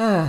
Ah,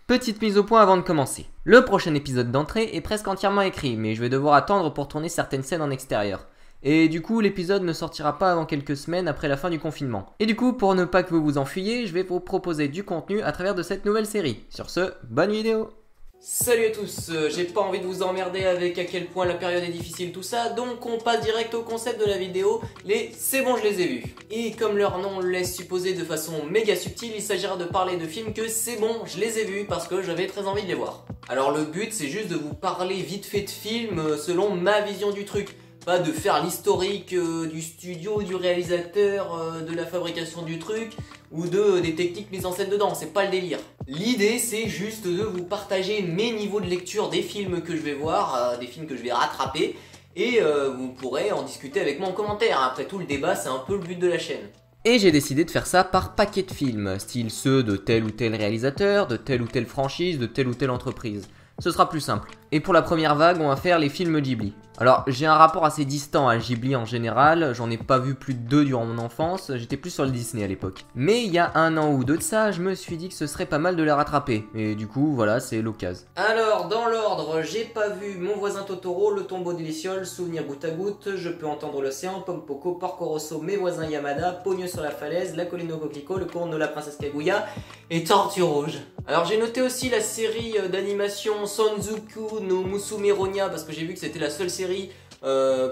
petite mise au point avant de commencer. Le prochain épisode d'entrée est presque entièrement écrit, mais je vais devoir attendre pour tourner certaines scènes en extérieur. Et du coup, l'épisode ne sortira pas avant quelques semaines après la fin du confinement. Et du coup, pour ne pas que vous vous enfuyiez, je vais vous proposer du contenu à travers de cette nouvelle série. Sur ce, bonne vidéo! Salut à tous, j'ai pas envie de vous emmerder avec à quel point la période est difficile tout ça, donc on passe direct au concept de la vidéo, les c'est bon je les ai vus. Et comme leur nom le laisse supposer de façon méga subtile, il s'agira de parler de films que c'est bon je les ai vus parce que j'avais très envie de les voir. Alors le but c'est juste de vous parler vite fait de films selon ma vision du truc. Pas de faire l'historique du studio, du réalisateur, de la fabrication du truc ou des techniques mises en scène dedans, c'est pas le délire. L'idée c'est juste de vous partager mes niveaux de lecture des films que je vais voir, des films que je vais rattraper et vous pourrez en discuter avec moi en commentaire. Après tout le débat c'est un peu le but de la chaîne. Et j'ai décidé de faire ça par paquet de films, style ceux de tel ou tel réalisateur, de telle ou telle franchise, de telle ou telle entreprise. Ce sera plus simple. Et pour la première vague, on va faire les films Ghibli. Alors, j'ai un rapport assez distant à Ghibli en général, j'en ai pas vu plus de 2 durant mon enfance, j'étais plus sur le Disney à l'époque. Mais il y a un an ou deux de ça, je me suis dit que ce serait pas mal de les rattraper, et du coup, voilà, c'est l'occasion. Alors, dans l'ordre, j'ai pas vu Mon voisin Totoro, Le tombeau des Lucioles, Souvenir goutte à goutte, Je peux entendre l'océan, Pom Poko, Porco Rosso, Mes voisins Yamada, Pogno sur la falaise, La colline au coquelicot, Le conte de la princesse Kaguya, et Tortue rouge. Alors j'ai noté aussi la série d'animation Sonzuku no Musume Ronya, parce que j'ai vu que c'était la seule série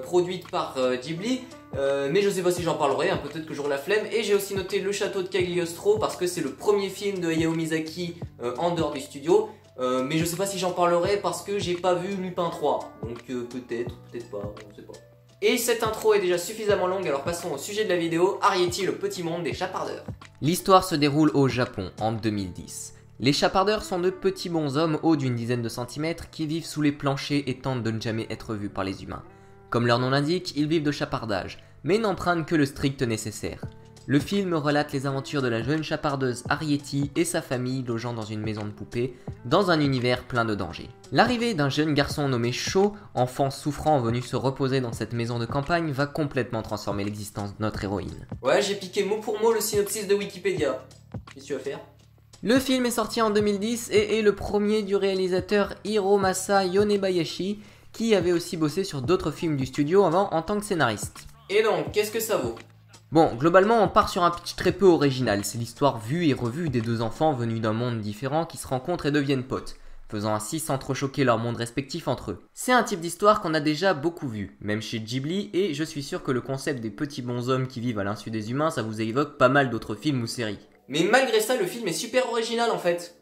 produite par Ghibli, mais je sais pas si j'en parlerai, hein, peut-être que j'aurai la flemme. Et j'ai aussi noté Le château de Cagliostro parce que c'est le premier film de Hayao Miyazaki en dehors du studio, mais je sais pas si j'en parlerai parce que j'ai pas vu Lupin 3, donc peut-être, peut-être pas, on sait pas. Et cette intro est déjà suffisamment longue, alors passons au sujet de la vidéo, Arrietty, le petit monde des chapardeurs. L'histoire se déroule au Japon en 2010. Les chapardeurs sont de petits bonshommes hauts d'une dizaine de centimètres qui vivent sous les planchers et tentent de ne jamais être vus par les humains. Comme leur nom l'indique, ils vivent de chapardage, mais n'empruntent que le strict nécessaire. Le film relate les aventures de la jeune chapardeuse Arrietty et sa famille logeant dans une maison de poupée, dans un univers plein de dangers. L'arrivée d'un jeune garçon nommé Sho, enfant souffrant venu se reposer dans cette maison de campagne, va complètement transformer l'existence de notre héroïne. Ouais, j'ai piqué mot pour mot le synopsis de Wikipédia. Qu'est-ce que tu vas faire ? Le film est sorti en 2010 et est le premier du réalisateur Hiromasa Yonebayashi, qui avait aussi bossé sur d'autres films du studio avant en tant que scénariste. Et donc, qu'est-ce que ça vaut ? Bon, globalement, on part sur un pitch très peu original. C'est l'histoire vue et revue des deux enfants venus d'un monde différent qui se rencontrent et deviennent potes, faisant ainsi s'entrechoquer leurs mondes respectifs entre eux. C'est un type d'histoire qu'on a déjà beaucoup vu, même chez Ghibli, et je suis sûr que le concept des petits bonshommes qui vivent à l'insu des humains, ça vous évoque pas mal d'autres films ou séries. Mais malgré ça, le film est super original en fait.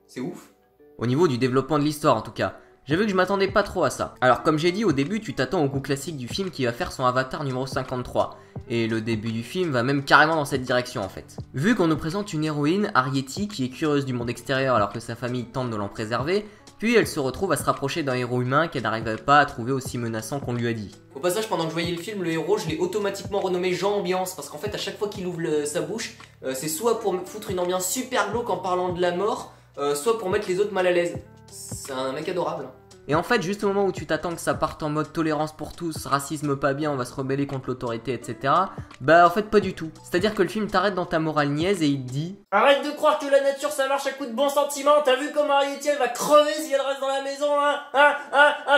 C'est ouf. Au niveau du développement de l'histoire en tout cas. J'avoue que je m'attendais pas trop à ça. Alors comme j'ai dit au début, tu t'attends au coup classique du film qui va faire son Avatar numéro 53. Et le début du film va même carrément dans cette direction en fait. Vu qu'on nous présente une héroïne, Arrietty, qui est curieuse du monde extérieur alors que sa famille tente de l'en préserver, puis elle se retrouve à se rapprocher d'un héros humain qu'elle n'arrivait pas à trouver aussi menaçant qu'on lui a dit. Au passage, pendant que je voyais le film, le héros, je l'ai automatiquement renommé Jean Ambiance, parce qu'en fait, à chaque fois qu'il ouvre sa bouche, c'est soit pour me foutre une ambiance super glauque en parlant de la mort, soit pour mettre les autres mal à l'aise. C'est un mec adorable. Et en fait, juste au moment où tu t'attends que ça parte en mode tolérance pour tous, racisme pas bien, on va se rebeller contre l'autorité, etc. Bah en fait pas du tout. C'est-à-dire que le film t'arrête dans ta morale niaise et il te dit: arrête de croire que la nature ça marche à coup de bons sentiments, t'as vu comment Arrietty elle va crever si elle reste dans la maison,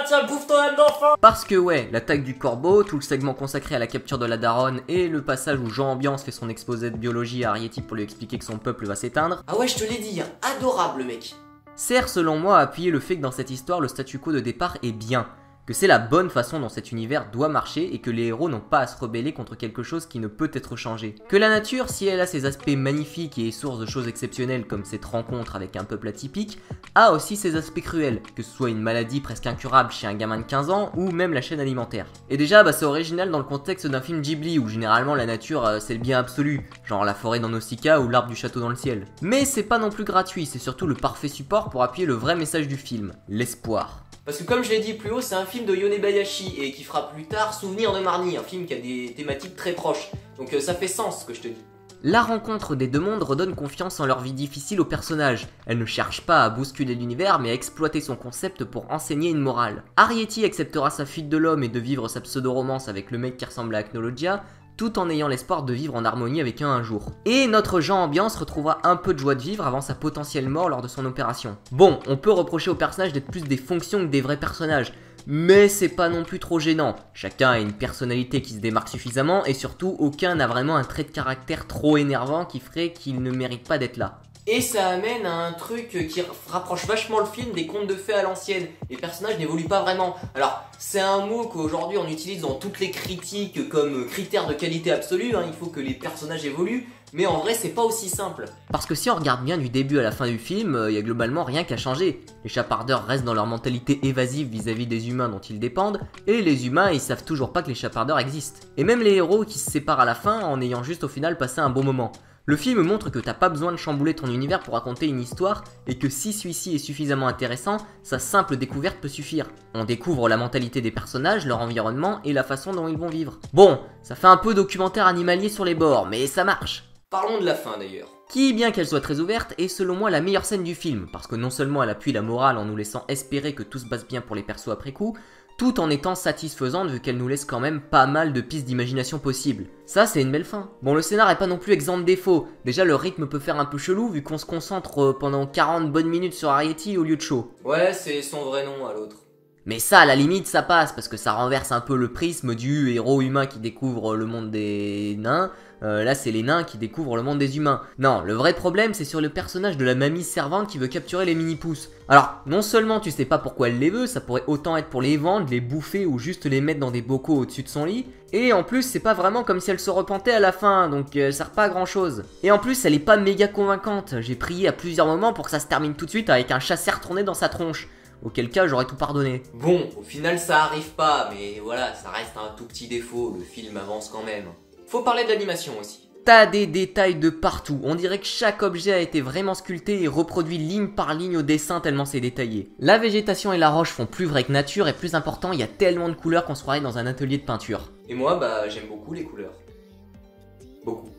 tiens, bouffe ton âme d'enfant. Parce que ouais, l'attaque du corbeau, tout le segment consacré à la capture de la daronne et le passage où Jean Ambiance fait son exposé de biologie à Arrietty pour lui expliquer que son peuple va s'éteindre. Ah ouais, je te l'ai dit, adorable le mec. Sert selon moi à appuyer le fait que dans cette histoire le statu quo de départ est bien, que c'est la bonne façon dont cet univers doit marcher et que les héros n'ont pas à se rebeller contre quelque chose qui ne peut être changé. Que la nature, si elle a ses aspects magnifiques et est source de choses exceptionnelles comme cette rencontre avec un peuple atypique, a aussi ses aspects cruels, que ce soit une maladie presque incurable chez un gamin de 15 ans ou même la chaîne alimentaire. Et déjà, c'est original dans le contexte d'un film Ghibli où généralement la nature c'est le bien absolu, genre la forêt dans Nausicaa ou l'arbre du château dans le ciel. Mais c'est pas non plus gratuit, c'est surtout le parfait support pour appuyer le vrai message du film, l'espoir. Parce que comme je l'ai dit plus haut, c'est un film de Yonebayashi et qui fera plus tard Souvenir de Marnie, un film qui a des thématiques très proches. Donc ça fait sens ce que je te dis. La rencontre des deux mondes redonne confiance en leur vie difficile aux personnages. Elle ne cherche pas à bousculer l'univers mais à exploiter son concept pour enseigner une morale. Arrietty acceptera sa fuite de l'homme et de vivre sa pseudo-romance avec le mec qui ressemble à Acnologia, tout en ayant l'espoir de vivre en harmonie avec eux un jour. Et notre Jean Ambiance retrouvera un peu de joie de vivre avant sa potentielle mort lors de son opération. Bon, on peut reprocher aux personnages d'être plus des fonctions que des vrais personnages, mais c'est pas non plus trop gênant. Chacun a une personnalité qui se démarque suffisamment et surtout aucun n'a vraiment un trait de caractère trop énervant qui ferait qu'il ne mérite pas d'être là. Et ça amène à un truc qui rapproche vachement le film des contes de fées à l'ancienne. Les personnages n'évoluent pas vraiment. Alors, c'est un mot qu'aujourd'hui on utilise dans toutes les critiques comme critère de qualité absolue, hein. Il faut que les personnages évoluent, mais en vrai c'est pas aussi simple. Parce que si on regarde bien du début à la fin du film, y a globalement rien qu'à changer. Les chapardeurs restent dans leur mentalité évasive vis-à-vis des humains dont ils dépendent, et les humains ils savent toujours pas que les chapardeurs existent. Et même les héros qui se séparent à la fin en ayant juste au final passé un bon moment. Le film montre que t'as pas besoin de chambouler ton univers pour raconter une histoire et que si celui-ci est suffisamment intéressant, sa simple découverte peut suffire. On découvre la mentalité des personnages, leur environnement et la façon dont ils vont vivre. Bon, ça fait un peu documentaire animalier sur les bords, mais ça marche. Parlons de la fin d'ailleurs. Qui, bien qu'elle soit très ouverte, est selon moi la meilleure scène du film, parce que non seulement elle appuie la morale en nous laissant espérer que tout se passe bien pour les persos après coup, tout en étant satisfaisante vu qu'elle nous laisse quand même pas mal de pistes d'imagination possibles. Ça c'est une belle fin. Bon, le scénar est pas non plus exempt de défauts. Déjà le rythme peut faire un peu chelou vu qu'on se concentre pendant 40 bonnes minutes sur Arrietty au lieu de Shaw. Ouais, c'est son vrai nom à l'autre. Mais ça, à la limite, ça passe, parce que ça renverse un peu le prisme du héros humain qui découvre le monde des nains. Là, c'est les nains qui découvrent le monde des humains. Non, le vrai problème, c'est sur le personnage de la mamie servante qui veut capturer les mini-pousses. Alors, non seulement tu sais pas pourquoi elle les veut, ça pourrait autant être pour les vendre, les bouffer ou juste les mettre dans des bocaux au-dessus de son lit. Et en plus, c'est pas vraiment comme si elle se repentait à la fin, donc elle sert pas à grand chose. Et en plus, elle est pas méga convaincante. J'ai prié à plusieurs moments pour que ça se termine tout de suite avec un chasseur tourné dans sa tronche. Auquel cas j'aurais tout pardonné. Bon, au final ça arrive pas, mais voilà, ça reste un tout petit défaut, le film avance quand même. Faut parler de l'animation aussi. T'as des détails de partout, on dirait que chaque objet a été vraiment sculpté et reproduit ligne par ligne au dessin tellement c'est détaillé. La végétation et la roche font plus vrai que nature et plus important, il y a tellement de couleurs qu'on se croirait dans un atelier de peinture. Et moi bah j'aime beaucoup les couleurs. Beaucoup.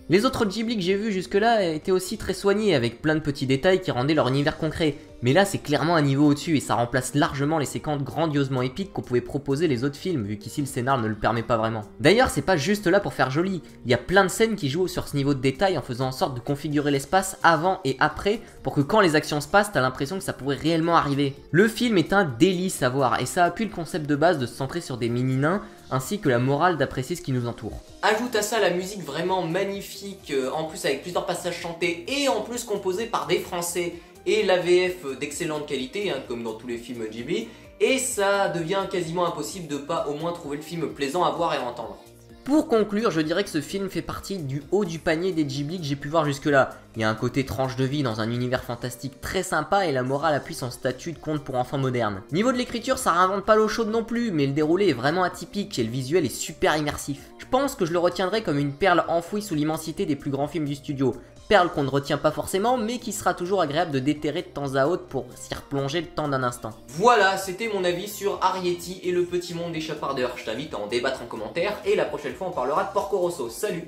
Les autres Ghibli que j'ai vus jusque-là étaient aussi très soignés, avec plein de petits détails qui rendaient leur univers concret. Mais là, c'est clairement un niveau au-dessus et ça remplace largement les séquences grandiosement épiques qu'on pouvait proposer les autres films, vu qu'ici le scénar ne le permet pas vraiment. D'ailleurs, c'est pas juste là pour faire joli, il y a plein de scènes qui jouent sur ce niveau de détail en faisant en sorte de configurer l'espace avant et après, pour que quand les actions se passent, t'as l'impression que ça pourrait réellement arriver. Le film est un délice à voir, et ça appuie le concept de base de se centrer sur des mini-nains, ainsi que la morale d'apprécier ce qui nous entoure. Ajoute à ça la musique vraiment magnifique, en plus avec plusieurs passages chantés et en plus composés par des Français et la VF d'excellente qualité, hein, comme dans tous les films Ghibli, et ça devient quasiment impossible de pas au moins trouver le film plaisant à voir et à entendre. Pour conclure, je dirais que ce film fait partie du haut du panier des Ghibli que j'ai pu voir jusque là. Il y a un côté tranche de vie dans un univers fantastique très sympa et la morale appuie son statut de conte pour enfants modernes. Niveau de l'écriture, ça réinvente pas l'eau chaude non plus, mais le déroulé est vraiment atypique et le visuel est super immersif. Je pense que je le retiendrai comme une perle enfouie sous l'immensité des plus grands films du studio. Perle qu'on ne retient pas forcément, mais qui sera toujours agréable de déterrer de temps à autre pour s'y replonger le temps d'un instant. Voilà, c'était mon avis sur Arrietty et le petit monde des chapardeurs. Je t'invite à en débattre en commentaire, et la prochaine fois on parlera de Porco Rosso. Salut!